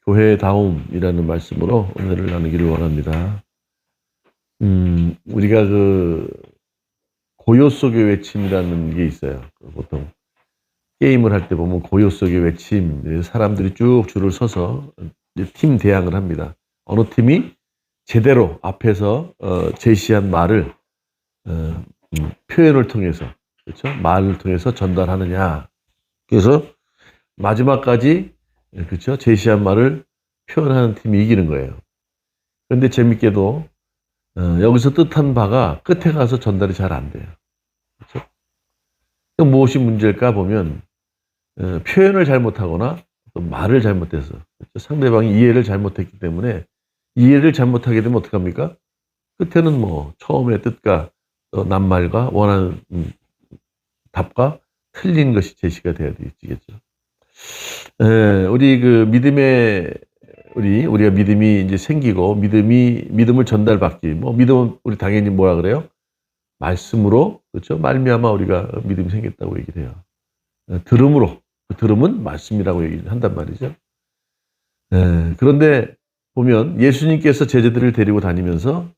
교회다움이라는 말씀으로 오늘을 나누기를 원합니다. 우리가 고요 속의 외침이라는 게 있어요. 보통 게임을 할 때 보면 고요 속의 외침, 사람들이 쭉 줄을 서서 팀 대항을 합니다. 어느 팀이 제대로 앞에서 제시한 말을 표현을 통해서, 그렇죠? 말을 통해서 전달하느냐. 그래서 마지막까지, 그렇죠? 제시한 말을 표현하는 팀이 이기는 거예요. 그런데 재밌게도 여기서 뜻한 바가 끝에 가서 전달이 잘 안 돼요. 그렇죠? 무엇이 문제일까 보면 표현을 잘못하거나 또 말을 잘못해서, 그렇죠? 상대방이 이해를 잘못했기 때문에, 이해를 잘못하게 되면 어떡합니까? 끝에는 처음의 뜻과 낱말과 원하는 답과 틀린 것이 제시가 돼야 되겠죠. 우리가 믿음이 이제 생기고, 믿음을 전달받기, 믿음은 우리 당연히 뭐라 그래요? 말씀으로, 그렇죠? 말미암아 우리가 믿음이 생겼다고 얘기를 해요. 들음으로, 들음은 말씀이라고 얘기한단 말이죠. 그런데 보면 예수님께서 제자들을 데리고 다니면서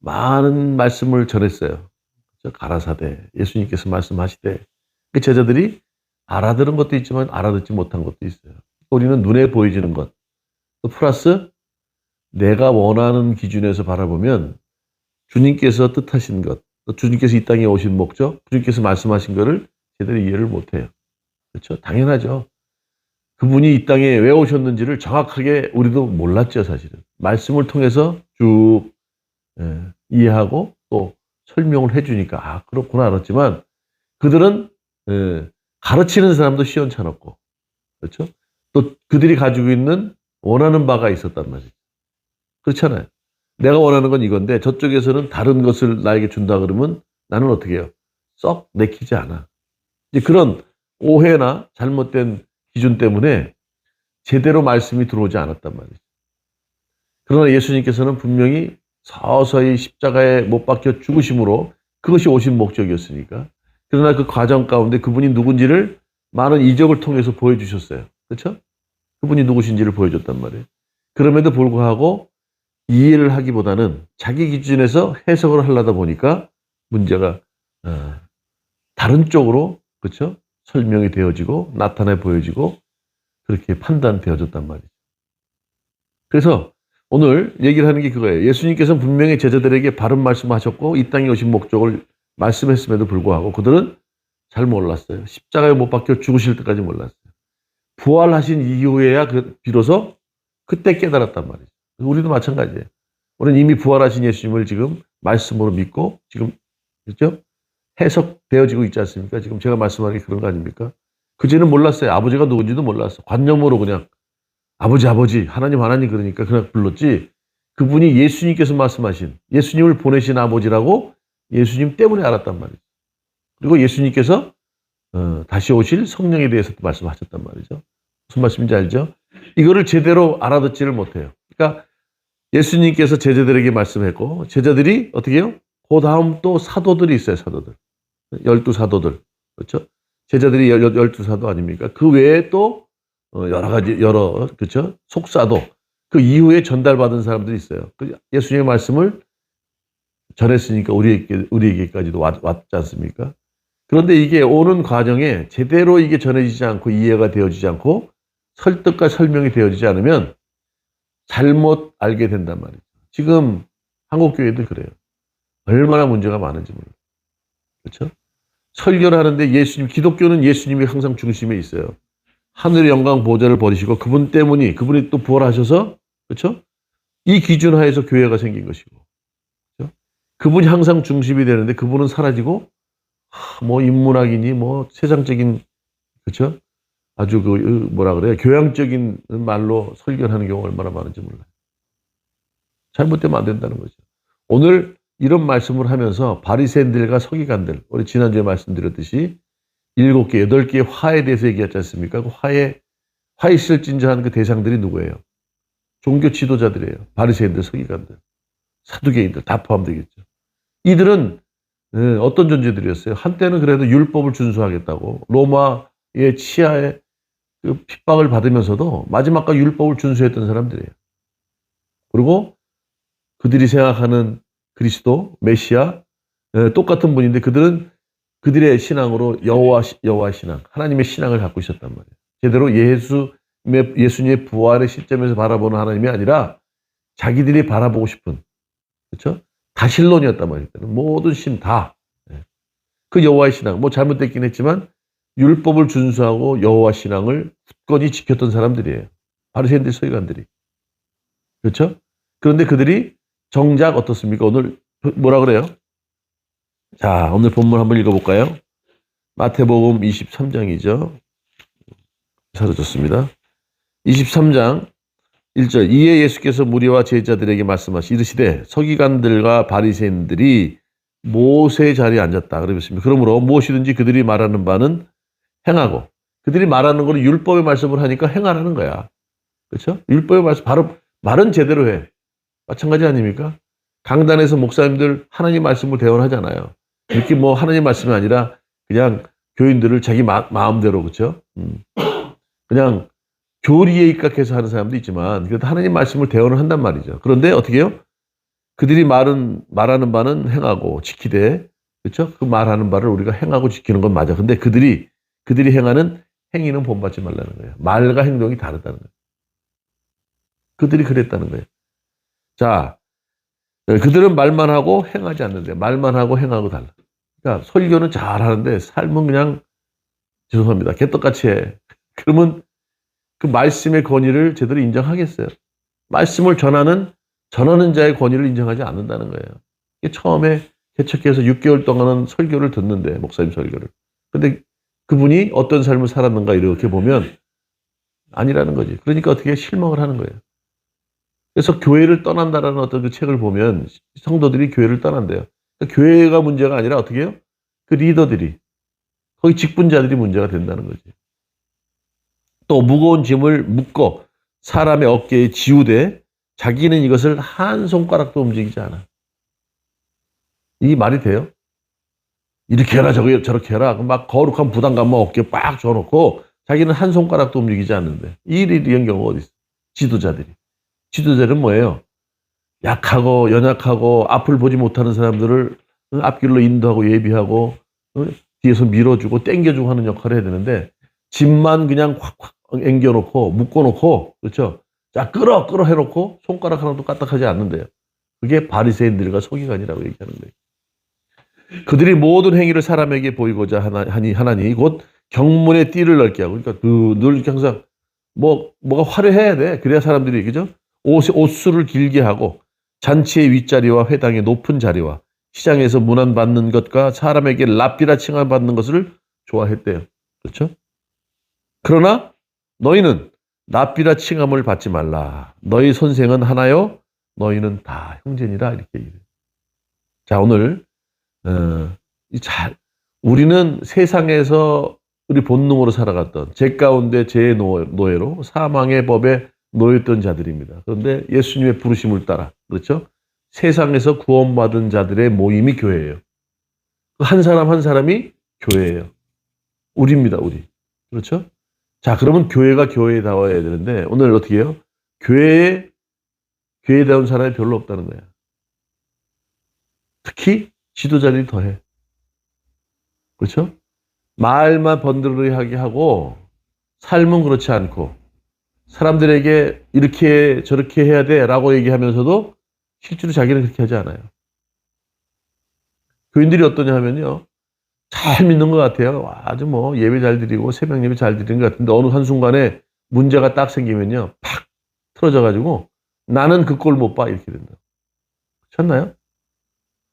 많은 말씀을 전했어요. 그렇죠? 가라사대, 예수님께서 말씀하시되, 그 제자들이 알아들은 것도 있지만 알아듣지 못한 것도 있어요. 우리는 눈에 보여지는 것, 또 플러스 내가 원하는 기준에서 바라보면 주님께서 뜻하신 것, 또 주님께서 이 땅에 오신 목적, 주님께서 말씀하신 것을 제대로 이해를 못해요. 그렇죠? 당연하죠. 그분이 이 땅에 왜 오셨는지를 정확하게 우리도 몰랐죠, 사실은. 말씀을 통해서 쭉 이해하고 또 설명을 해주니까 그렇구나 알았지만, 그들은 가르치는 사람도 시원찮았고, 그렇죠? 또 그들이 가지고 있는 원하는 바가 있었단 말이죠. 그렇잖아요. 내가 원하는 건 이건데 저쪽에서는 다른 것을 나에게 준다 그러면 나는 어떻게 해요? 썩 내키지 않아. 이제 그런 오해나 잘못된 기준 때문에 제대로 말씀이 들어오지 않았단 말이죠. 그러나 예수님께서는 분명히 서서히 십자가에 못 박혀 죽으심으로 그것이 오신 목적이었으니까, 그러나 그 과정 가운데 그분이 누군지를 많은 이적을 통해서 보여주셨어요. 그렇죠? 그분이 누구신지를 보여줬단 말이에요. 그럼에도 불구하고 이해를 하기보다는 자기 기준에서 해석을 하려다 보니까 문제가 다른 쪽으로, 그렇죠? 설명이 되어지고 나타내 보여지고 그렇게 판단되어졌단 말이죠. 그래서 오늘 얘기를 하는 게 그거예요. 예수님께서는 분명히 제자들에게 바른 말씀하셨고 이 땅에 오신 목적을 말씀했음에도 불구하고 그들은 잘 몰랐어요. 십자가에 못 박혀 죽으실 때까지 몰랐어요. 부활하신 이후에야 비로소 그때 깨달았단 말이죠. 우리도 마찬가지예요. 우리는 이미 부활하신 예수님을 지금 말씀으로 믿고 지금, 그렇죠? 해석되어지고 있지 않습니까? 지금 제가 말씀하는 게 그런 거 아닙니까? 그전에는 몰랐어요. 아버지가 누군지도 몰랐어. 관념으로 그냥 아버지 하나님 그러니까 그냥 불렀지, 그분이 예수님께서 말씀하신, 예수님을 보내신 아버지라고 예수님 때문에 알았단 말이죠. 그리고 예수님께서 다시 오실 성령에 대해서도 말씀하셨단 말이죠. 무슨 말씀인지 알죠? 이거를 제대로 알아듣지를 못해요. 그러니까 예수님께서 제자들에게 말씀했고 제자들이 어떻게 해요? 그 다음 또 사도들이 있어요. 사도들. 12사도들. 그렇죠? 제자들이 12사도 아닙니까? 그 외에 또 그렇죠? 속사도. 그 이후에 전달받은 사람들이 있어요. 예수님의 말씀을 전했으니까 우리에게까지도 왔지 않습니까? 그런데 이게 오는 과정에 제대로 이게 전해지지 않고 이해가 되어지지 않고 설득과 설명이 되어지지 않으면 잘못 알게 된단 말이죠. 지금 한국 교회들 그래요. 얼마나 문제가 많은지 몰라요. 그렇죠? 설교를 하는데 기독교는 예수님이 항상 중심에 있어요. 하늘의 영광 보좌를 버리시고 그분이 또 부활하셔서, 그렇죠? 이 기준 하에서 교회가 생긴 것이고, 그렇죠? 그분이 항상 중심이 되는데 그분은 사라지고 인문학이니 세상적인, 그렇죠? 아주 교양적인 말로 설교하는 경우가 얼마나 많은지 몰라요. 잘못되면 안 된다는 거죠. 오늘 이런 말씀을 하면서 바리새인들과 서기관들, 우리 지난주에 말씀드렸듯이 7개, 8개의 화에 대해서 얘기하지 않습니까? 그 화 있을진저한 그 대상들이 누구예요? 종교 지도자들이에요. 바리새인들, 서기관들, 사두개인들 다 포함되겠죠. 이들은 어떤 존재들이었어요? 한때는 그래도 율법을 준수하겠다고 로마의 치하에 그 핍박을 받으면서도 마지막까지 율법을 준수했던 사람들이에요. 그리고 그들이 생각하는 그리스도, 메시아, 똑같은 분인데 그들은 그들의 신앙으로 여호와 신앙, 하나님의 신앙을 갖고 있었단 말이에요. 제대로 예수님의 부활의 시점에서 바라보는 하나님이 아니라 자기들이 바라보고 싶은, 그렇죠? 다신론이었단 말이에요. 모든 신 다. 그 여호와의 신앙, 뭐 잘못됐긴 했지만 율법을 준수하고 여호와 신앙을 굳건히 지켰던 사람들이에요. 바리새인들, 서기관들이. 그렇죠? 그런데 그들이 정작 어떻습니까? 오늘 뭐라 그래요? 자, 오늘 본문 한번 읽어볼까요? 마태복음 23장이죠. 사라졌습니다. 23장 1절. 이에 예수께서 무리와 제자들에게 말씀하시 이르시되 서기관들과 바리새인들이 모세의 자리에 앉았다. 그러셨습니다. 그러므로 무엇이든지 그들이 말하는 바는 행하고, 그들이 말하는 거는 율법의 말씀을 하니까 행하라는 거야. 그렇죠? 율법의 말씀, 바로 말은 제대로 해. 마찬가지 아닙니까? 강단에서 목사님들 하나님 말씀을 대언하잖아요. 이렇게 뭐 하나님 말씀이 아니라 그냥 교인들을 자기 마음대로, 그렇죠? 그냥 교리에 입각해서 하는 사람도 있지만 그래도 하나님 말씀을 대언을 한단 말이죠. 그런데 어떻게 해요? 그들이 말하는 바는 행하고 지키되, 그렇죠? 그 말하는 바를 우리가 행하고 지키는 건 맞아. 근데 그들이 행하는 행위는 본받지 말라는 거예요. 말과 행동이 다르다는 거예요. 그들이 그랬다는 거예요. 자, 그들은 말만 하고 행하지 않는데, 말만 하고 행하고 달라. 그러니까 설교는 잘 하는데 삶은 그냥, 죄송합니다, 개떡같이 해. 그러면 그 말씀의 권위를 제대로 인정하겠어요? 말씀을 전하는 자의 권위를 인정하지 않는다는 거예요. 처음에 개척해서 6개월 동안은 설교를 듣는데, 목사님 설교를. 근데 그분이 어떤 삶을 살았는가 이렇게 보면 아니라는 거지. 그러니까 어떻게 실망을 하는 거예요. 그래서 교회를 떠난다라는 어떤 그 책을 보면 성도들이 교회를 떠난대요. 그러니까 교회가 문제가 아니라 어떻게 해요? 그 리더들이, 거기 직분자들이 문제가 된다는 거지. 또 무거운 짐을 묶어 사람의 어깨에 지우되 자기는 이것을 한 손가락도 움직이지 않아. 이 말이 돼요? 이렇게 해라 저렇게 해라. 막 거룩한 부담감만 어깨에 빡 줘놓고 자기는 한 손가락도 움직이지 않는데. 이런 경우가 어디 있어? 지도자는 뭐예요? 약하고 연약하고 앞을 보지 못하는 사람들을 앞길로 인도하고 예비하고 뒤에서 밀어주고 땡겨주고 하는 역할을 해야 되는데 짐만 그냥 확확 앵겨놓고 묶어놓고, 그렇죠? 자, 끌어 해놓고 손가락 하나도 까딱하지 않는데요. 그게 바리새인들과 서기관이라고 얘기하는 거예요. 그들이 모든 행위를 사람에게 보이고자 하나니 곧 경문의 띠를 넓게 하고, 그러니까 늘 이렇게 항상 뭐가 화려해야 돼. 그래야 사람들이, 그죠? 옷수를 길게 하고 잔치의 윗자리와 회당의 높은 자리와 시장에서 문안받는 것과 사람에게 랍비라 칭함받는 것을 좋아했대요. 그렇죠? 그러나 너희는 랍비라 칭함을 받지 말라. 너희 선생은 하나요? 너희는 다 형제니라. 이렇게 얘기해요. 자, 오늘 우리는 세상에서 우리 본능으로 살아갔던, 죄 가운데 죄의 노예로 사망의 법에 놓였던 자들입니다. 그런데 예수님의 부르심을 따라, 그렇죠? 세상에서 구원받은 자들의 모임이 교회예요. 한 사람 한 사람이 교회예요. 우리입니다, 우리. 그렇죠? 자, 그러면 교회가 교회다워야 되는데 오늘 어떻게 해요? 교회다운 사람이 별로 없다는 거야. 특히 지도자들이 더해. 그렇죠? 말만 번들어하게 하고 삶은 그렇지 않고 사람들에게 이렇게 저렇게 해야 돼라고 얘기하면서도 실제로 자기는 그렇게 하지 않아요. 교인들이 어떠냐 하면요, 잘 믿는 것 같아요. 아주 뭐 예배 잘 드리고 새벽 예배 잘 드리는 것 같은데 어느 한순간에 문제가 딱 생기면요, 팍 틀어져가지고 나는 그 꼴 못 봐 이렇게 된다. 그렇나요?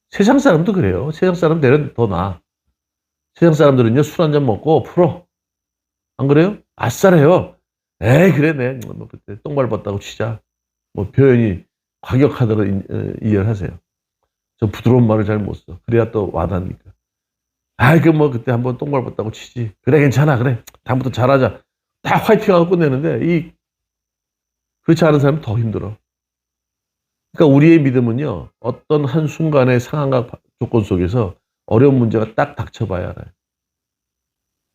세상 사람도 그래요. 세상 사람들은 더 나아. 세상 사람들은요, 술 한잔 먹고 풀어. 안 그래요? 아싸래요. 에이, 그래, 뭐 그때 똥 밟았다고 치자. 뭐 표현이 과격하다고 이해를 하세요. 저 부드러운 말을 잘 못 써. 그래야 또 와닿으니까. 아이, 뭐 그때 한번 똥 밟았다고 치지. 그래, 괜찮아, 그래. 다음부터 잘하자. 다 화이팅하고 끝내는데 그렇지 않은 사람은 더 힘들어. 그러니까 우리의 믿음은요, 어떤 한순간의 상황과 조건 속에서 어려운 문제가 딱 닥쳐봐야 알아요.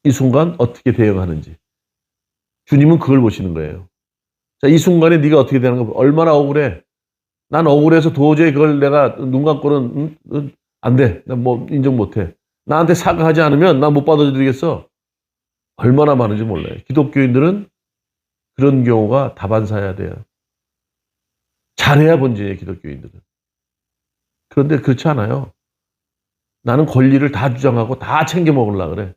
이 순간 어떻게 대응하는지. 주님은 그걸 보시는 거예요. 자, 이 순간에 네가 어떻게 되는 거, 얼마나 억울해. 난 억울해서 도저히 그걸 내가 눈 감고는 안 돼. 난 뭐 인정 못 해. 나한테 사과하지 않으면 난 못 받아들이겠어. 얼마나 많은지 몰라요. 기독교인들은 그런 경우가 다반사여야 돼요. 잘해야 본전이에요, 기독교인들은. 그런데 그렇지 않아요. 나는 권리를 다 주장하고 다 챙겨 먹으려고 그래.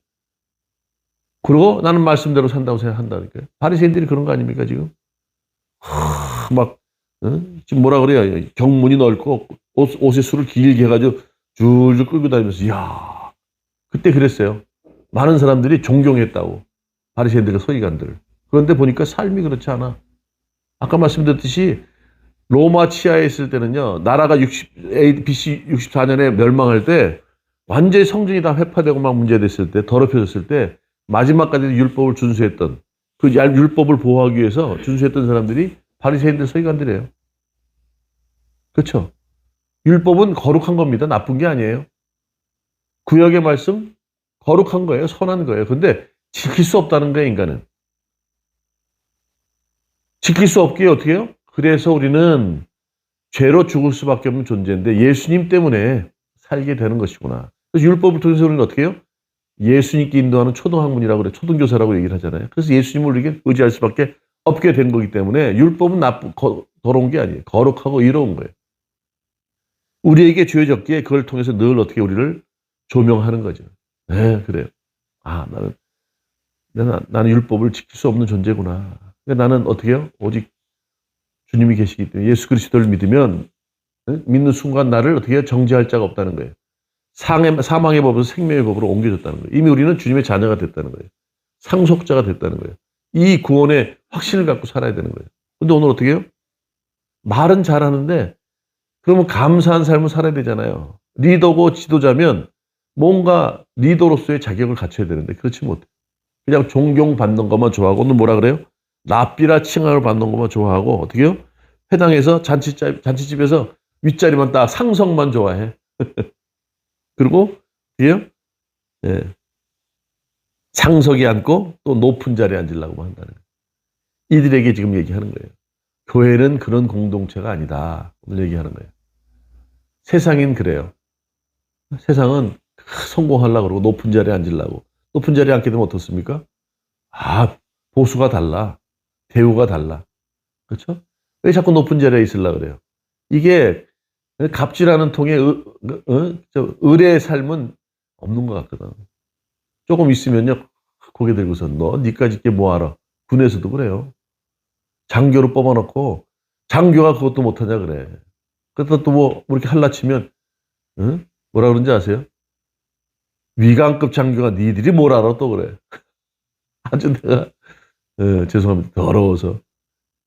그리고 나는 말씀대로 산다고 생각한다니까요. 바리새인들이 그런 거 아닙니까, 지금? 막, 지금 뭐라 그래요? 경문이 넓고 옷에 술을 길게 해가지고 줄줄 끌고 다니면서, 이야, 그때 그랬어요. 많은 사람들이 존경했다고. 바리새인들과 서기관들. 그런데 보니까 삶이 그렇지 않아. 아까 말씀드렸듯이 로마 치하에 있을 때는요, 나라가 BC 64년에 멸망할 때 완전히 성전이 다 회파되고 막 문제됐을 때, 더럽혀졌을 때 마지막까지 율법을 준수했던, 그 율법을 보호하기 위해서 준수했던 사람들이 바리새인들, 서기관들이에요. 그렇죠? 율법은 거룩한 겁니다. 나쁜 게 아니에요. 구약의 말씀 거룩한 거예요. 선한 거예요. 근데 지킬 수 없다는 거예요, 인간은. 지킬 수 없게 어떻게 해요? 그래서 우리는 죄로 죽을 수밖에 없는 존재인데 예수님 때문에 살게 되는 것이구나. 그래서 율법을 통해서 우리는 어떻게 해요? 예수님께 인도하는 초등학문이라고 그래. 초등교사라고 얘기를 하잖아요. 그래서 예수님을 우리에게 의지할 수밖에 없게 된 거기 때문에 율법은 더러운 게 아니에요. 거룩하고 이로운 거예요. 우리에게 주어졌기에 그걸 통해서 늘 어떻게 우리를 조명하는 거죠. 네, 그래요. 아, 나는 율법을 지킬 수 없는 존재구나. 근데 나는 어떻게 해요? 오직 주님이 계시기 때문에 예수 그리스도를 믿으면 믿는 순간 나를 어떻게 해요? 정죄할 자가 없다는 거예요. 사망의 법에서 생명의 법으로 옮겨졌다는 거예요. 이미 우리는 주님의 자녀가 됐다는 거예요. 상속자가 됐다는 거예요. 이 구원의 확신을 갖고 살아야 되는 거예요. 근데 오늘 어떻게 해요? 말은 잘하는데 그러면 감사한 삶을 살아야 되잖아요. 리더고 지도자면 뭔가 리더로서의 자격을 갖춰야 되는데 그렇지 못해. 그냥 존경받는 것만 좋아하고 오늘 뭐라 그래요? 랍비라 칭함을 받는 것만 좋아하고 어떻게 해요? 회당에서 잔치집에서 윗자리만 딱 상석만 좋아해. 그리고 예? 예. 상석에 앉고 또 높은 자리에 앉으려고 한다는 거예요. 이들에게 지금 얘기하는 거예요. 교회는 그런 공동체가 아니다. 오늘 얘기하는 거예요. 세상인 그래요. 세상은 성공하려고 그러고 높은 자리에 앉으려고. 높은 자리에 앉게 되면 어떻습니까? 아, 보수가 달라. 대우가 달라. 그렇죠? 왜 자꾸 높은 자리에 있으려고 그래요? 이게 갑질하는 통에 을의 삶은 없는 것 같거든. 조금 있으면요, 고개 들고서 너 니까지 있게 뭐하러. 군에서도 그래요. 장교로 뽑아놓고 장교가 그것도 못하냐 그래. 그래서 또 뭐 이렇게 할라치면 뭐라 그런지 아세요? 위관급 장교가 니들이 뭘 알아 또 그래. 아주 내가 죄송합니다. 더러워서.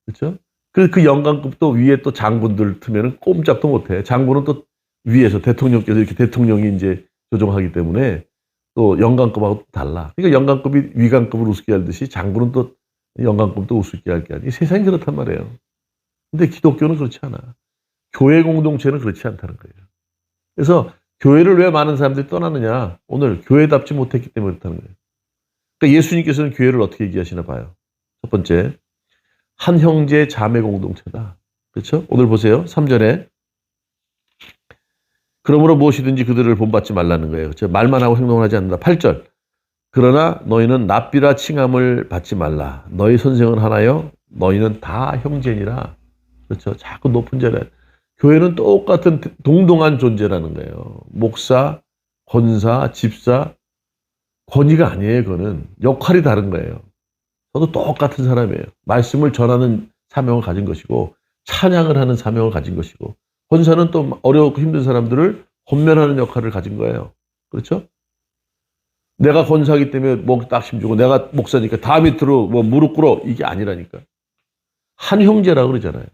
그렇죠? 그 영관급도 위에 또 장군들 트면은 꼼짝도 못해. 장군은 또 위에서 대통령께서 이렇게 대통령이 이제 조종하기 때문에 또 영관급하고 달라. 그러니까 영관급이 위관급을 우습게 하듯이 장군은 또 영관급도 우습게 할 게 아니에요. 세상이 그렇단 말이에요. 근데 기독교는 그렇지 않아. 교회 공동체는 그렇지 않다는 거예요. 그래서 교회를 왜 많은 사람들이 떠나느냐. 오늘 교회답지 못했기 때문에 그렇다는 거예요. 그러니까 예수님께서는 교회를 어떻게 얘기하시나 봐요. 첫 번째, 한 형제 자매 공동체다. 그렇죠? 오늘 보세요. 3절에 그러므로 무엇이든지 그들을 본받지 말라는 거예요. 그렇죠? 말만 하고 행동을 하지 않는다. 8절 그러나 너희는 랍비라 칭함을 받지 말라. 너희 선생은 하나요? 너희는 다 형제니라. 그렇죠? 자꾸 높은 자리에. 교회는 똑같은 동등한 존재라는 거예요. 목사, 권사, 집사, 권위가 아니에요. 그거는 역할이 다른 거예요. 저도 똑같은 사람이에요. 말씀을 전하는 사명을 가진 것이고 찬양을 하는 사명을 가진 것이고 권사는 또 어렵고 힘든 사람들을 권면하는 역할을 가진 거예요. 그렇죠? 내가 권사이기 때문에 목 딱 힘주고 내가 목사니까 다 밑으로 뭐 무릎 꿇어 이게 아니라니까. 한 형제라고 그러잖아요.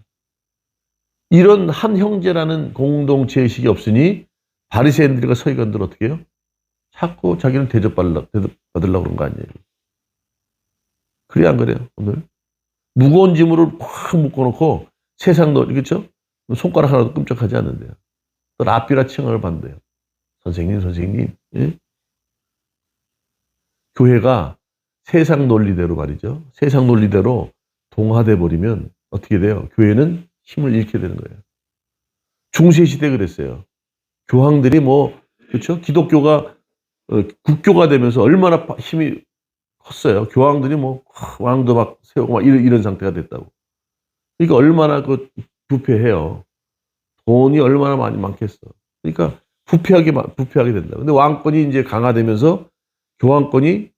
이런 한 형제라는 공동체 의식이 없으니 바리새인들과 서기관들 어떻게 해요? 자꾸 자기는 대접받으려고 그런 거 아니에요. 그래 안 그래요? 오늘 무거운 짐으로 확 묶어놓고 세상도 그렇죠? 손가락 하나도 끔찍하지 않는데요. 또 랍비라 칭함을 받는데요. 선생님. 예? 교회가 세상 논리대로 말이죠. 세상 논리대로 동화돼 버리면 어떻게 돼요? 교회는 힘을 잃게 되는 거예요. 중세 시대 그랬어요. 교황들이 뭐 그렇죠? 기독교가 국교가 되면서 얼마나 힘이 컸어요. 교황들이 뭐 왕도 막 세우고 막 이런 상태가 됐다고. 그러니까 얼마나 그 부패해요. 돈이 얼마나 많겠어. 그러니까 부패하게 된다. 근데 왕권이 이제 강화되면서 교황권이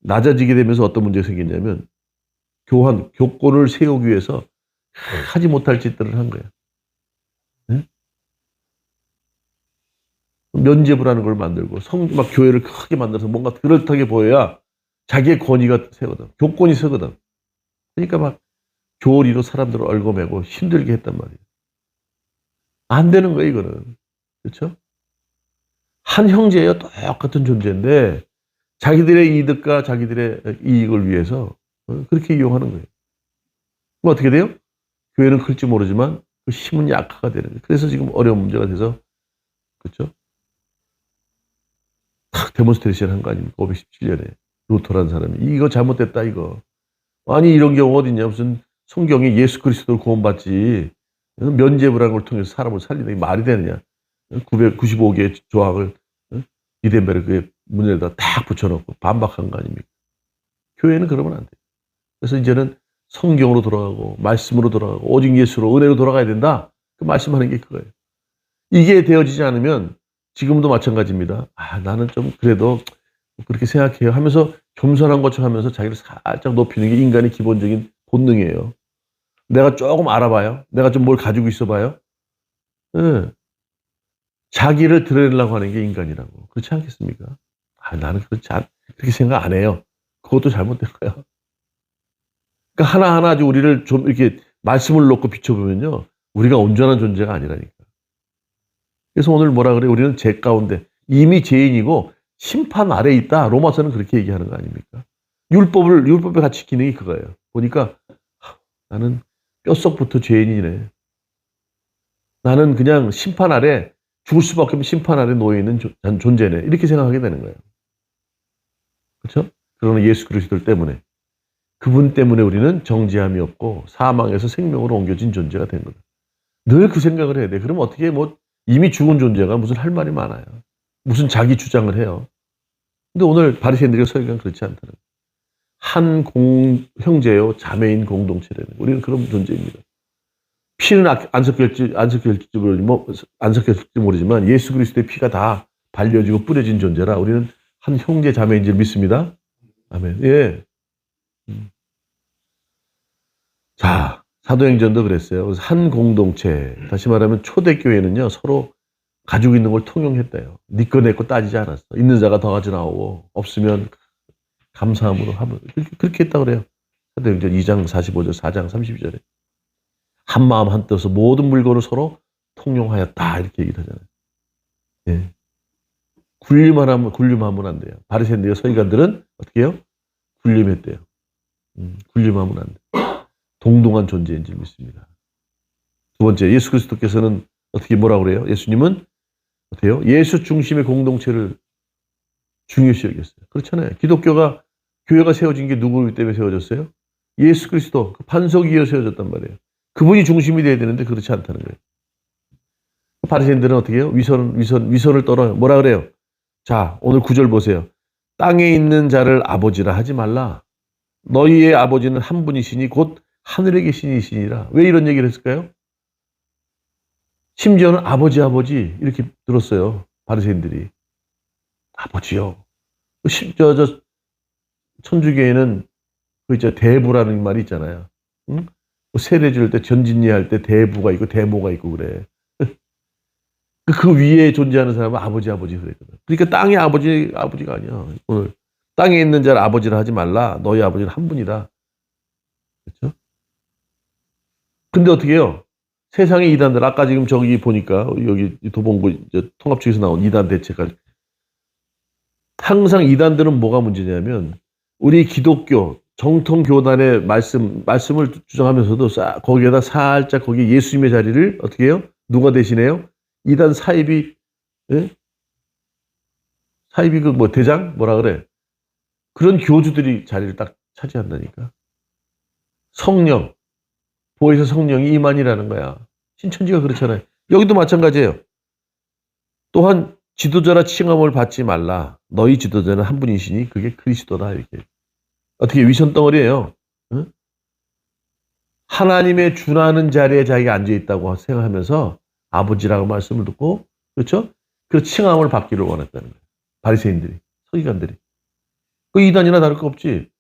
낮아지게 되면서 어떤 문제가 생겼냐면 교권을 세우기 위해서 하지 못할 짓들을 한 거야. 네? 면죄부라는 걸 만들고 막 교회를 크게 만들어서 뭔가 그럴듯하게 보여야 자기의 권위가 세거든. 교권이 서거든. 그러니까 막 교리로 사람들을 얽어매고 힘들게 했단 말이에요. 안 되는 거예요, 이거는. 그렇죠? 한 형제예요. 똑같은 존재인데 자기들의 이득과 자기들의 이익을 위해서 그렇게 이용하는 거예요. 그럼 어떻게 돼요? 교회는 클지 모르지만 그 힘은 약화가 되는 거예요. 그래서 지금 어려운 문제가 돼서 그렇죠? 탁 데몬스트레이션 한 거 아닙니까? 517년에 루터라는 사람이 이거 잘못됐다 이거. 아니 이런 경우 어딨냐? 무슨 성경에 예수 그리스도를 구원받지 면죄부라는 걸 통해서 사람을 살리는 게 말이 되느냐? 995개의 조항을 이덴베르크의 문에다 딱 붙여놓고 반박한 거 아닙니까? 교회는 그러면 안 돼요. 그래서 이제는 성경으로 돌아가고 말씀으로 돌아가고 오직 예수로 은혜로 돌아가야 된다. 그 말씀하는 게 그거예요. 이게 되어지지 않으면 지금도 마찬가지입니다. 나는 좀 그래도 그렇게 생각해요 하면서 겸손한 것처럼 하면서 자기를 살짝 높이는 게 인간의 기본적인 본능이에요. 내가 조금 알아봐요. 내가 좀 뭘 가지고 있어봐요. 네. 자기를 드러내려고 하는 게 인간이라고. 그렇지 않겠습니까? 나는 그렇게 생각 안 해요. 그것도 잘못된 거야. 그러니까 하나하나 우리를 좀 이렇게 말씀을 놓고 비춰보면요. 우리가 온전한 존재가 아니라니까. 그래서 오늘 뭐라 그래요? 우리는 죄 가운데 이미 죄인이고 심판 아래에 있다. 로마서는 그렇게 얘기하는 거 아닙니까? 율법의 가치 기능이 그거예요. 보니까 나는 뼛속부터 죄인이네. 나는 그냥 심판 아래 죽을 수밖에 없는 심판 아래 놓여 있는 존재네. 이렇게 생각하게 되는 거예요. 그렇죠? 그러나 예수 그리스도 때문에 그분 때문에 우리는 정죄함이 없고 사망에서 생명으로 옮겨진 존재가 된 거다. 늘 그 생각을 해야 돼. 그러면 어떻게 이미 죽은 존재가 무슨 할 말이 많아요. 무슨 자기 주장을 해요. 근데 오늘 바리새인들의 설교는 그렇지 않다는 거예요. 한 형제요 자매인 공동체라는 거예요. 우리는 그런 존재입니다. 피는 안 섞였을지 모르지만 예수 그리스도의 피가 다 발려지고 뿌려진 존재라 우리는 한 형제 자매인 줄 믿습니다. 아멘. 예. 자, 사도행전도 그랬어요. 그래서 한 공동체, 다시 말하면 초대교회는요, 서로 가지고 있는 걸 통용했대요. 네 거 내 거 따지지 않았어. 있는 자가 더 가져나오고, 없으면 감사함으로 하면, 그렇게 했다고 그래요. 사도행전 2장 45절, 4장 32절에. 한 마음 한 뜻으로 모든 물건을 서로 통용하였다. 이렇게 얘기를 하잖아요. 예. 군림하면 안 돼요. 바리새인들과 서기관들은 어떻게 해요? 군림했대요. 군림하면 안 돼요. 동등한 존재인 줄 믿습니다. 두 번째, 예수 그리스도께서는 어떻게 뭐라고 그래요? 예수님은 어때요? 예수 중심의 공동체를 중요시 여겼어요. 그렇잖아요. 교회가 세워진 게 누구 때문에 세워졌어요? 예수 그리스도, 그 반석 위에 세워졌단 말이에요. 그분이 중심이 돼야 되는데 그렇지 않다는 거예요. 바리새인들은 어떻게 해요? 위선을 떨어요. 뭐라 그래요? 자, 오늘 9절 보세요. 땅에 있는 자를 아버지라 하지 말라. 너희의 아버지는 한 분이시니 곧 하늘에 계신 이시니라. 왜 이런 얘기를 했을까요? 심지어는 아버지 이렇게 들었어요. 바리새인들이. 아버지요. 심지어 천주교에는 그 이제 대부라는 말이 있잖아요. 응? 세례 줄 때 전진예할 때 대부가 있고 대모가 있고 그래. 그 위에 존재하는 사람은 아버지 그랬거든. 그러니까 땅의 아버지가 아니야. 오늘 땅에 있는 자를 아버지라 하지 말라. 너희 아버지는 한 분이다. 그렇죠? 근데 어떻게 해요? 세상의 이단들, 아까 지금 저기 보니까, 여기 도봉구 통합 측에서 나온 이단 대책가 항상 이단들은 뭐가 문제냐면, 우리 기독교, 정통 교단의 말씀을 주장하면서도 거기에다 살짝 거기 예수님의 자리를 어떻게 해요? 누가 대신해요? 이단 사이비, 예? 사이비 대장? 뭐라 그래? 그런 교주들이 자리를 딱 차지한다니까. 성령, 보혜사 성령이 임한이라는 거야. 신천지가 그렇잖아요. 여기도 마찬가지예요. 또한 지도자라 칭함을 받지 말라. 너희 지도자는 한 분이시니 그게 그리스도다. 이렇게. 어떻게 위선 덩어리예요. 응? 하나님의 준하는 자리에 자기가 앉아있다고 생각하면서 아버지라고 말씀을 듣고, 그렇죠? 그 칭함을 받기를 원했다는 거예요. 바리새인들이, 서기관들이. 그 이단이나 다를 거 없지.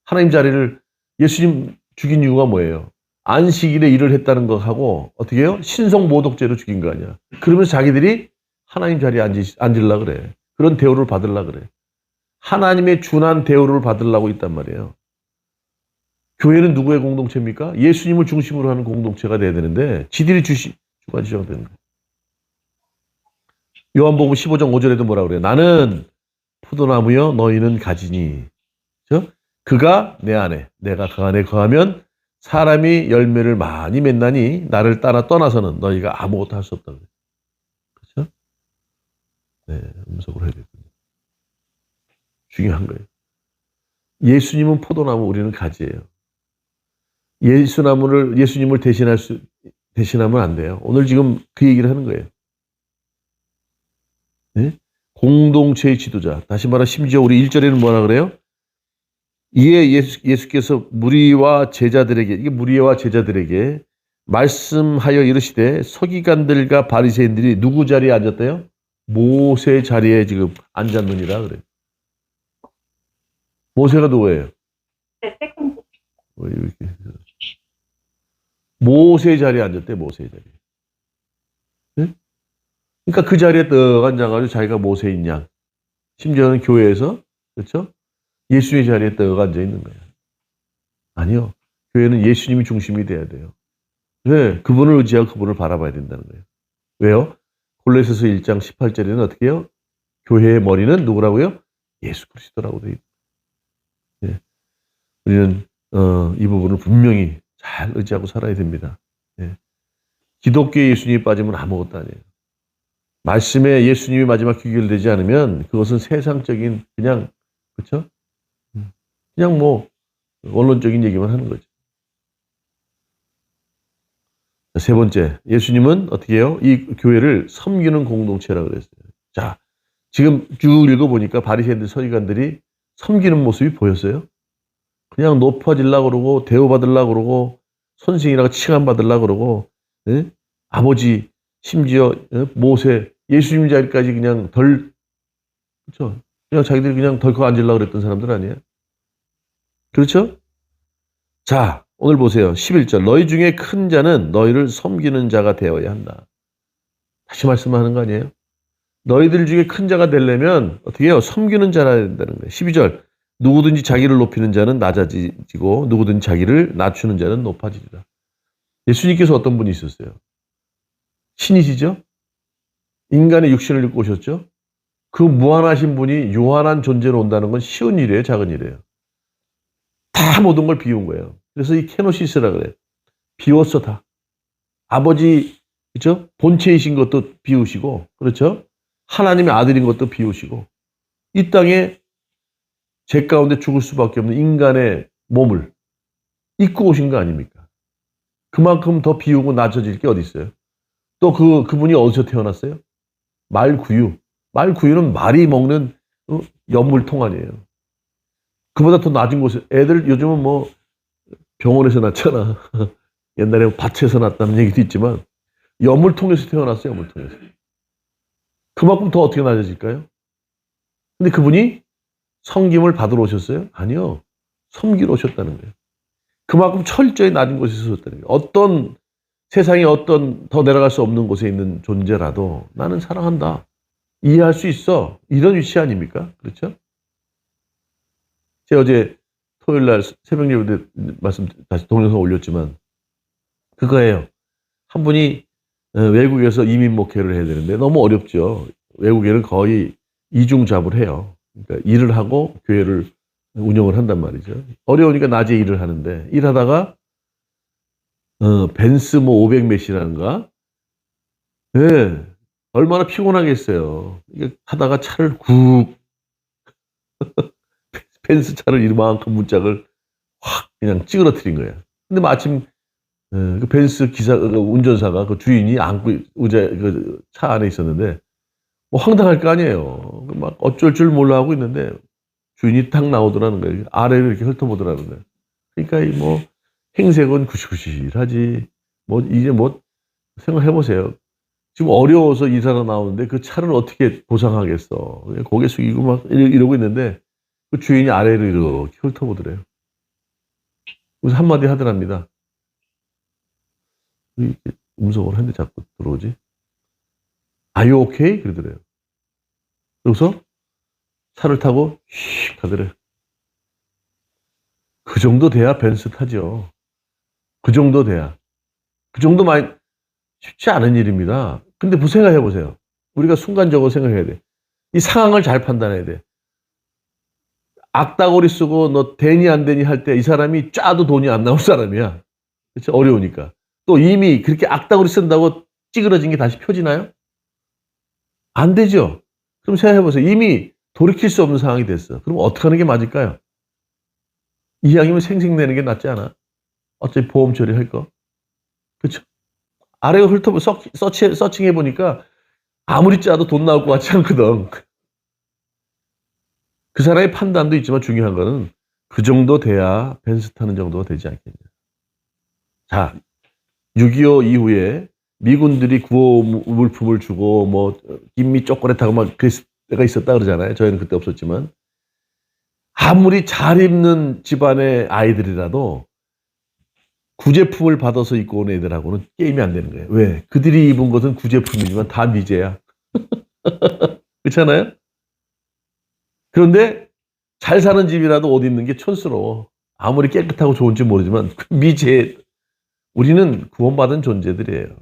하나님 자리를, 예수님 죽인 이유가 뭐예요? 안식일에 일을 했다는 거 하고 어떻게 해요? 신성모독죄로 죽인 거 아니야. 그러면서 자기들이 하나님 자리에 앉으려고 그래. 그런 대우를 받으려고 그래. 하나님의 준한 대우를 받으려고 있단 말이에요. 교회는 누구의 공동체입니까? 예수님을 중심으로 하는 공동체가 돼야 되는데 지들이 주가 지정되는 거예요. 요한복음 15장 5절에도 뭐라 그래요? 나는 포도나무여 너희는 가지니. 그렇죠? 그가 내 안에, 내가 그 안에 거하면 사람이 열매를 많이 맺나니 나를 떠나서는 너희가 아무것도 할 수 없다고. 그렇죠? 네, 음성으로 해야 되거든요. 중요한 거예요. 예수님은 포도나무, 우리는 가지예요. 예수님을 대신하면 안 돼요. 오늘 지금 그 얘기를 하는 거예요. 네? 공동체의 지도자. 다시 말하 심지어 우리 1절에는 뭐라 그래요? 이에 예수께서 무리와 제자들에게 말씀하여 이르시되 서기관들과 바리새인들이 누구 자리에 앉았대요? 모세 자리에 지금 앉았느니라 그래요. 모세가 누구예요? 모세 자리에 앉았대, 모세 자리에. 네? 그러니까 그 자리에 떡 앉아가지고 자기가 모세인 양. 심지어는 교회에서, 그렇죠? 예수의 자리에 떡 앉아 있는 거예요. 아니요. 교회는 예수님이 중심이 돼야 돼요. 네, 그분을 의지하고 그분을 바라봐야 된다는 거예요. 왜요? 골로새서 1장 18절에는 어떻게 해요? 교회의 머리는 누구라고요? 예수 그리스도라고 되어 있어요. 네. 우리는 이 부분을 분명히 잘 의지하고 살아야 됩니다. 네. 기독교에 예수님이 빠지면 아무것도 아니에요. 말씀에 예수님이 마지막 귀결되지 않으면 그것은 세상적인 그냥, 그렇죠? 그냥 뭐 원론적인 얘기만 하는 거죠. 세 번째, 예수님은 어떻게 해요? 이 교회를 섬기는 공동체라고 그랬어요. 자, 지금 쭉 읽어보니까 바리새인들, 서기관들이 섬기는 모습이 보였어요. 그냥 높아지려고 그러고 대우받으려고 그러고 선생이라고 칭함받으려고 그러고, 예? 아버지, 심지어 모세, 예수님 자리까지 그냥 그렇죠? 그냥 자기들이 그냥 덜컥 앉으려고 그랬던 사람들 아니에요? 그렇죠? 자, 오늘 보세요. 11절. 너희 중에 큰 자는 너희를 섬기는 자가 되어야 한다. 다시 말씀하는 거 아니에요? 너희들 중에 큰 자가 되려면 어떻게 해요? 섬기는 자라 된다는 거예요. 12절. 누구든지 자기를 높이는 자는 낮아지고 누구든지 자기를 낮추는 자는 높아지리라. 예수님께서 어떤 분이 있었어요? 신이시죠? 인간의 육신을 입고 오셨죠? 그 무한하신 분이 유한한 존재로 온다는 건 쉬운 일이에요? 작은 일이에요? 다 모든 걸 비운 거예요. 그래서 이 케노시스라 그래요. 비웠어 다. 아버지, 그렇죠? 본체이신 것도 비우시고, 그렇죠? 하나님의 아들인 것도 비우시고, 이 땅에 죄 가운데 죽을 수밖에 없는 인간의 몸을 입고 오신 거 아닙니까? 그만큼 더 비우고 낮아질 게 어디 있어요? 또 그분이 어디서 태어났어요? 말구유. 말구유는 말이 먹는 연물통 아니에요. 그보다 더 낮은 곳에, 애들 요즘은 뭐 병원에서 낳잖아. 옛날에 밭에서 낳았다는 얘기도 있지만, 연물통에서 태어났어요, 연물통에서. 그만큼 더 어떻게 낮아질까요? 근데 그분이 섬김을 받으러 오셨어요? 아니요. 섬기러 오셨다는 거예요. 그만큼 철저히 낮은 곳에 있었다는 거예요. 세상에 어떤 더 내려갈 수 없는 곳에 있는 존재라도 나는 사랑한다. 이해할 수 있어. 이런 위치 아닙니까? 그렇죠? 제가 어제 토요일 날 새벽 예배 때 말씀 다시 동영상 올렸지만 그거예요. 한 분이 외국에서 이민 목회를 해야 되는데 너무 어렵죠. 외국에는 거의 이중잡을 해요. 그러니까 일을 하고 교회를 운영을 한단 말이죠. 어려우니까 낮에 일을 하는데 일하다가 벤스 뭐 500몇이라는가? 예. 얼마나 피곤하겠어요. 이게 하다가 차를 쿡 벤츠 차를 이만큼 문짝을 확 그냥 찌그러뜨린 거예요. 근데 마침 그 벤츠 기사 운전사가 그 주인이 안고 의자 그 차 안에 있었는데 뭐 황당할 거 아니에요. 막 어쩔 줄 몰라 하고 있는데 주인이 탁 나오더라는 거예요. 아래를 이렇게 훑어보더라는 거예요. 그러니까 이 뭐 행색은 구실구실하지. 뭐 이제 뭐 생각해 보세요. 지금 어려워서 이사가 나오는데 그 차를 어떻게 보상하겠어. 고개 숙이고 막 이러고 있는데 그 주인이 아래를 이렇게 훑어보더래요. 그래서 한마디 하더랍니다. 음성으로 했는데 자꾸 들어오지? Are you okay? 그러더래요. 그래서 차를 타고 휙 가더래요. 그 정도 돼야 벤츠 타죠. 그 정도 돼야. 그 정도만 쉽지 않은 일입니다. 근데 생각해 보세요. 우리가 순간적으로 생각해야 돼. 이 상황을 잘 판단해야 돼. 악다구리 쓰고 너 되니 안 되니 할 때 이 사람이 짜도 돈이 안 나올 사람이야. 그렇죠? 어려우니까. 또 이미 그렇게 악다구리 쓴다고 찌그러진 게 다시 펴지나요? 안 되죠. 그럼 생각해 보세요. 이미 돌이킬 수 없는 상황이 됐어. 그럼 어떻게 하는 게 맞을까요? 이왕이면 생색내는 게 낫지 않아? 어차피 보험 처리할 거. 그렇죠? 아래가 훑어보 서칭해 보니까 아무리 짜도 돈 나올 것 같지 않거든. 그 사람의 판단도 있지만 중요한 거는 그 정도 돼야 벤츠 타는 정도가 되지 않겠냐. 자, 6.25 이후에 미군들이 구호 물품을 주고 뭐 김미 초콜릿하고 막 그랬을 때가 있었다 그러잖아요. 저희는 그때 없었지만 아무리 잘 입는 집안의 아이들이라도 구제품을 받아서 입고 온 애들하고는 게임이 안 되는 거예요. 왜? 그들이 입은 것은 구제품이지만 다 미제야. 그렇잖아요? 그런데 잘 사는 집이라도 옷 입는 게 촌스러워. 아무리 깨끗하고 좋은지 모르지만 미제, 우리는 구원받은 존재들이에요.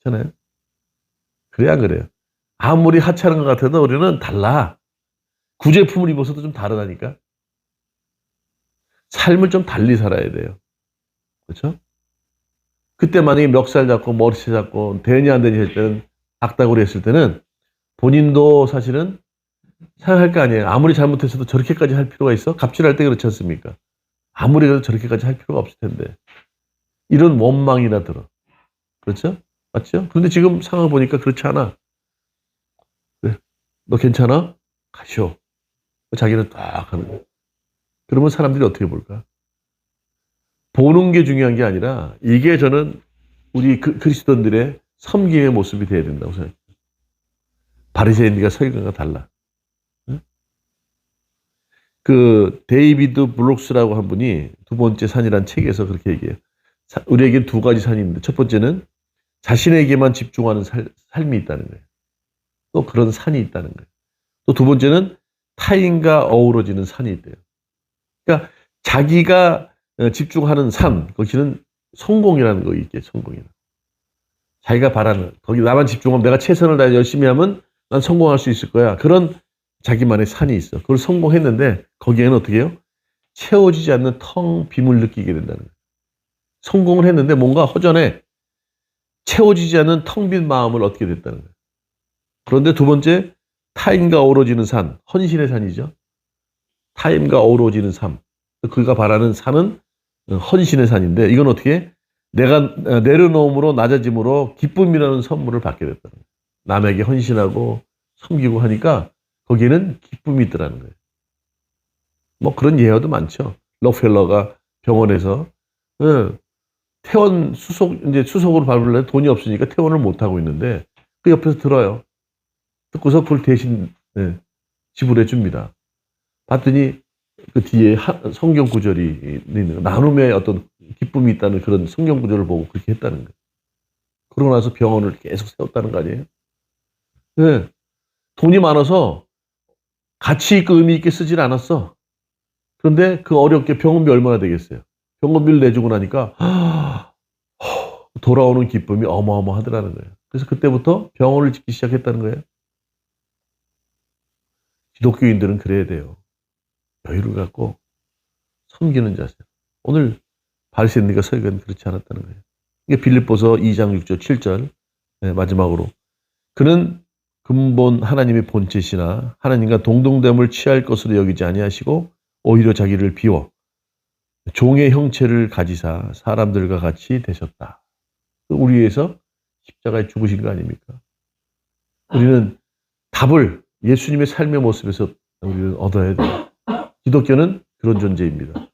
그렇잖아요? 그래야 그래요. 아무리 하찮은 것 같아도 우리는 달라. 구제품을 입어서도 좀 다르다니까. 삶을 좀 달리 살아야 돼요. 그렇죠? 그때 만약에 멱살 잡고 머리채 잡고 되니 안 되니 할 때는 악다구리 했을 때는 본인도 사실은 생각할 거 아니에요. 아무리 잘못했어도 저렇게까지 할 필요가 있어? 갑질할 때 그렇지 않습니까? 아무리 그래도 저렇게까지 할 필요가 없을 텐데. 이런 원망이나 들어. 그렇죠? 맞죠? 그런데 지금 상황을 보니까 그렇지 않아. 그래. 너 괜찮아? 가시오. 자기는 딱 하는 거야. 그러면 사람들이 어떻게 볼까? 보는 게 중요한 게 아니라 이게 저는 우리 그리스도인들의 섬김의 모습이 돼야 된다고 생각해요. 바리새인들과 서기관과 달라. 응? 그 데이비드 블록스라고 한 분이 두 번째 산이란 책에서 그렇게 얘기해요. 우리에겐 두 가지 산이 있는데 첫 번째는 자신에게만 집중하는 삶이 있다는 거예요. 또 그런 산이 있다는 거예요. 또 두 번째는 타인과 어우러지는 산이 있대요. 그러니까 자기가 집중하는 삶, 거기는 성공이라는 거 있게, 성공이라. 자기가 바라는, 거기 나만 집중하면 내가 최선을 다해 열심히 하면 난 성공할 수 있을 거야. 그런 자기만의 산이 있어. 그걸 성공했는데 거기에는 어떻게 해요? 채워지지 않는 텅 빔을 느끼게 된다는 거예요. 성공을 했는데 뭔가 허전해. 채워지지 않는 텅 빈 마음을 얻게 됐다는 거예요. 그런데 두 번째, 타인과 어우러지는 산, 헌신의 산이죠. 타인과 어우러지는 삶. 그가 바라는 산은 헌신의 산인데 이건 어떻게? 내가 내려놓음으로 낮아짐으로 기쁨이라는 선물을 받게 됐다는 거예요. 남에게 헌신하고 섬기고 하니까 거기에는 기쁨이 있더라는 거예요. 뭐 그런 예화도 많죠. 록펠러가 병원에서 퇴원 이제 수속으로 밟으려면 돈이 없으니까 퇴원을 못 하고 있는데 그 옆에서 들어요. 듣고서 그걸 대신 지불해 줍니다. 봤더니 그 뒤에 성경 구절이 있는 나눔의 어떤 기쁨이 있다는 그런 성경 구절을 보고 그렇게 했다는 거예요. 그러고 나서 병원을 계속 세웠다는 거 아니에요? 네. 돈이 많아서 가치 있고 의미 있게 쓰질 않았어. 그런데 그 어렵게 병원비 얼마나 되겠어요? 병원비를 내주고 나니까 돌아오는 기쁨이 어마어마하더라는 거예요. 그래서 그때부터 병원을 짓기 시작했다는 거예요. 기독교인들은 그래야 돼요. 여유를 갖고 섬기는 자세. 오늘 바리새인들과 서기관은 그렇지 않았다는 거예요. 이게 빌립보서 2장 6절 7절 마지막으로 그는 근본 하나님의 본체시나 하나님과 동등됨을 취할 것으로 여기지 아니하시고 오히려 자기를 비워 종의 형체를 가지사 사람들과 같이 되셨다. 우리 위해서 십자가에 죽으신 거 아닙니까? 우리는 답을 예수님의 삶의 모습에서 우리는 얻어야 돼요. 기독교는 그런 존재입니다.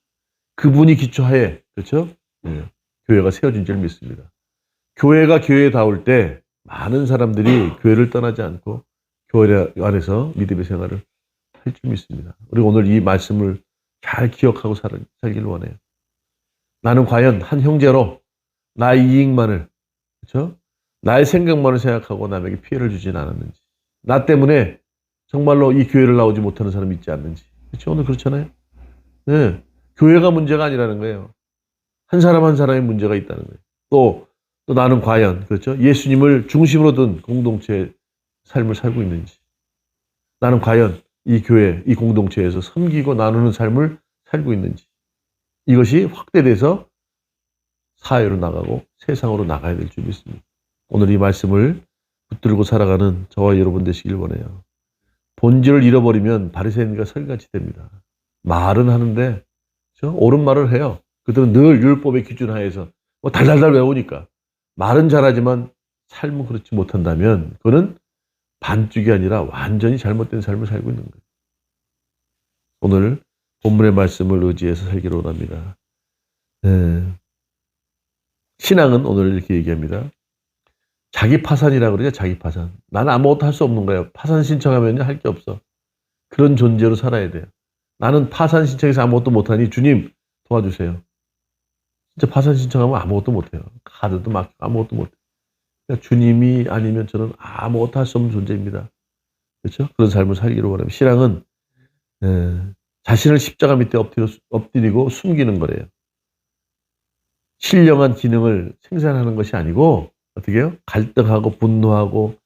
그분이 기초하에, 그렇죠? 네. 교회가 세워진 줄 믿습니다. 교회가 교회다울 때 많은 사람들이 교회를 떠나지 않고 교회 안에서 믿음의 생활을 할 줄 믿습니다. 우리 오늘 이 말씀을 잘 기억하고 살기를 원해요. 나는 과연 한 형제로 나의 이익만을, 그렇죠? 나의 생각만을 생각하고 남에게 피해를 주진 않았는지, 나 때문에 정말로 이 교회를 나오지 못하는 사람이 있지 않는지. 그렇죠? 오늘 그렇잖아요. 네. 교회가 문제가 아니라는 거예요. 한 사람 한 사람의 문제가 있다는 거예요. 또 나는 과연, 그렇죠? 예수님을 중심으로 둔 공동체의 삶을 살고 있는지, 나는 과연 이 교회, 이 공동체에서 섬기고 나누는 삶을 살고 있는지, 이것이 확대돼서 사회로 나가고 세상으로 나가야 될 줄 믿습니다. 오늘 이 말씀을 붙들고 살아가는 저와 여러분 되시길 원해요. 본질을 잃어버리면 바리새인과 서기같이 됩니다. 말은 하는데, 그렇죠? 옳은 말을 해요. 그들은 늘 율법의 기준 하에서 뭐 달달달 외우니까 말은 잘하지만 삶은 그렇지 못한다면 그거는 반쪽이 아니라 완전히 잘못된 삶을 살고 있는 거예요. 오늘 본문의 말씀을 의지해서 살기로 원합니다. 신앙은 오늘 이렇게 얘기합니다. 자기 파산이라고 그러죠. 자기 파산. 나는 아무것도 할 수 없는 거예요. 파산 신청하면 할 게 없어. 그런 존재로 살아야 돼요. 나는 파산 신청해서 아무것도 못하니 주님 도와주세요. 진짜 파산 신청하면 아무것도 못해요. 카드도 막히고 아무것도 못해요. 그러니까 주님이 아니면 저는 아무것도 할 수 없는 존재입니다. 그렇죠? 그런 삶을 살기로 원하면 신앙은 자신을 십자가 밑에 엎드리고 숨기는 거래요. 신령한 기능을 생산하는 것이 아니고 어떻게 해요? 갈등하고 분노하고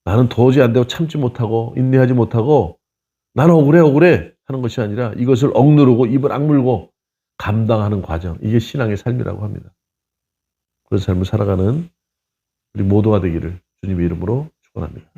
나는 도저히 안 되고 참지 못하고 인내하지 못하고 나는 억울해 하는 것이 아니라 이것을 억누르고 입을 악물고 감당하는 과정. 이게 신앙의 삶이라고 합니다. 그런 삶을 살아가는 우리 모두가 되기를 주님의 이름으로 축원합니다.